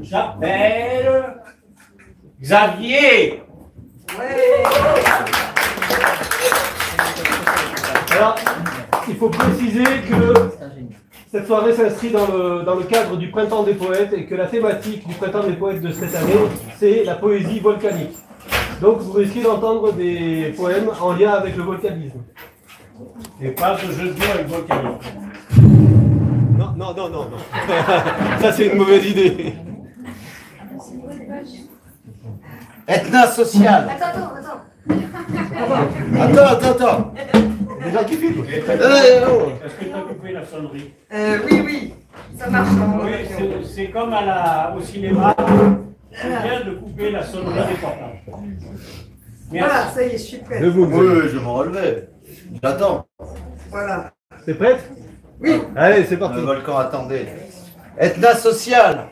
J'appelle Xavier. Ouais. Alors, il faut préciser que cette soirée s'inscrit dans le cadre du Printemps des Poètes et que la thématique du Printemps des Poètes de cette année, c'est la poésie volcanique. Donc vous risquez d'entendre des poèmes en lien avec le volcanisme. Et pas de jeu de mots avec volcanique. Non. Ça c'est une mauvaise idée. Etna social. Attends. Des gens qui filment. Est-ce que tu as coupé la sonnerie? Oui, ça marche. Oui, c'est comme au cinéma. C'est bien de couper la sonnerie des portables. Merci. Voilà, ça y est, je suis prête. Oui, je m'en relevais. J'attends. Voilà. C'est prête? Oui. Allez, c'est parti. Le volcan attendait. Etna social.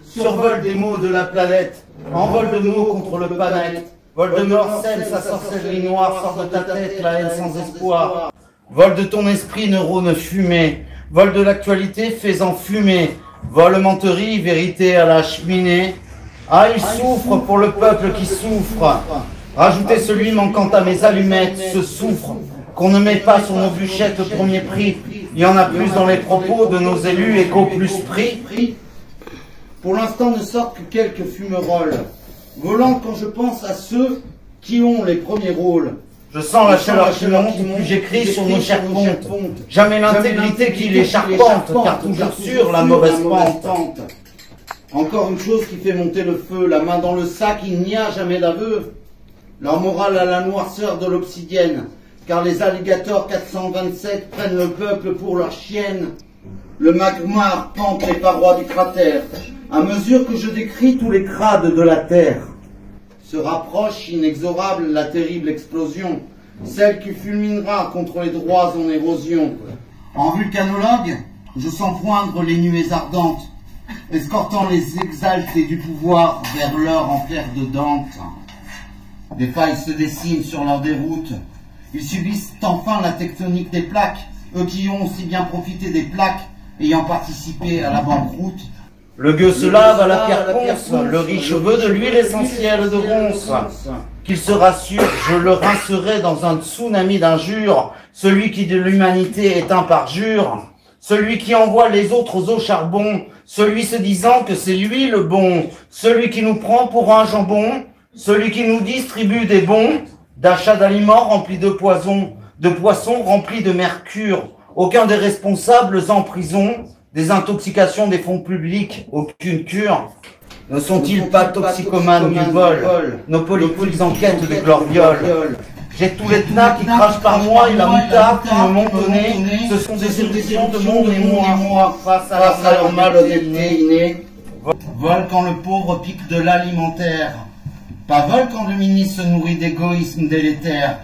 Survol des mots de la planète. Envol de mots contre le planète. Voldemort scelle sa sorcellerie noire, sort de ta tête la haine sans espoir. Vol de ton esprit, neurones fumés. Vol de l'actualité, fais-en fumer. Vol menterie, vérité à la cheminée. Ah, il souffre pour le peuple qui souffre. Rajoutez celui manquant à mes allumettes, ce souffre qu'on ne met pas sur nos bûchettes au premier prix. Il y en a plus dans les propos de nos élus et qu'au plus prix. Pour l'instant ne sortent que quelques fumerolles, volant quand je pense à ceux qui ont les premiers rôles. Je sens la chaleur qui monte, puis j'écris sur nos chers pontes. Jamais l'intégrité qui les charpente, car toujours sur la mauvaise pente. Encore une chose qui fait monter le feu, la main dans le sac, il n'y a jamais d'aveu. Leur morale à la noirceur de l'obsidienne, car les alligators 427 prennent le peuple pour leur chienne. Le magma arpente les parois du cratère, à mesure que je décris tous les crades de la terre. Se rapproche inexorable la terrible explosion, celle qui fulminera contre les droits en érosion. En vulcanologue, je sens poindre les nuées ardentes, escortant les exaltés du pouvoir vers l'heure en fer de Dante. Des failles se dessinent sur leur déroute. Ils subissent enfin la tectonique des plaques, eux qui ont si bien profité des plaques, ayant participé à la banqueroute. Le gueux se lave à la pierre ponce, le riche veut de l'huile essentielle de ronce. Qu'il se rassure, je le rincerai dans un tsunami d'injures, celui qui de l'humanité est un parjure, celui qui envoie les autres au charbon, celui se disant que c'est lui le bon, celui qui nous prend pour un jambon, celui qui nous distribue des bons, d'achats d'aliments remplis de poison, de poissons remplis de mercure, aucun des responsables en prison, des intoxications des fonds publics, aucune cure. Ne sont-ils pas toxicomanes du vol, nos politiques en quête de gloriole? J'ai tous les tnas qui crachent par moi et la moutarde qui me monte au nez. Ce sont des illusions de mon émoi face à leur malhonnêteté innée. Vol quand le pauvre pique de l'alimentaire. Pas vol quand le ministre se nourrit d'égoïsme délétère.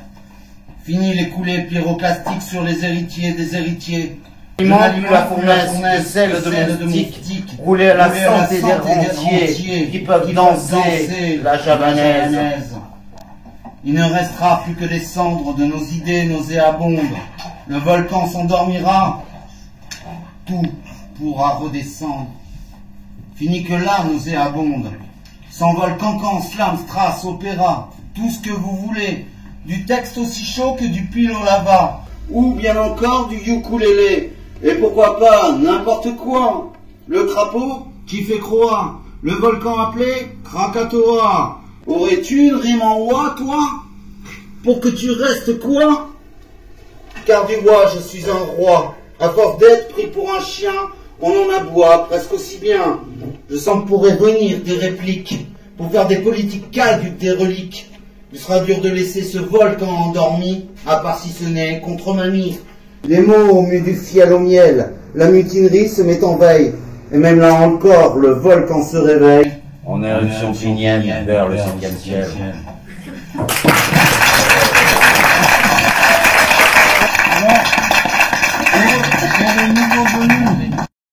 Fini les coulées pyroclastiques sur les héritiers des héritiers. Il manque la fournaise de celle de mon stick, roulée à la santé des rentiers qui peuvent danser la javanaise. Il ne restera plus que des cendres de nos idées nauséabondes. Le volcan s'endormira, tout pourra redescendre. Fini que là nauséabonde. S'envole cancan, slam, strass, opéra, tout ce que vous voulez. Du texte aussi chaud que du pile au lava, ou bien encore du ukulélé, et pourquoi pas n'importe quoi. Le crapaud qui fait croire, le volcan appelé Krakatoa. Aurais-tu une rime en oie, toi, pour que tu restes quoi? Car du bois, je suis un roi, à force d'être pris pour un chien, on en aboie presque aussi bien. Je sens que pourrait venir des répliques, pour faire des politiques caduques des reliques. Il sera dur de laisser ce volcan endormi, à part si ce n'est contre mamie. Les mots muent du ciel au miel, la mutinerie se met en veille, et même là encore, le volcan se réveille. En éruption plinienne vers le 5e ciel. Pour le nouveau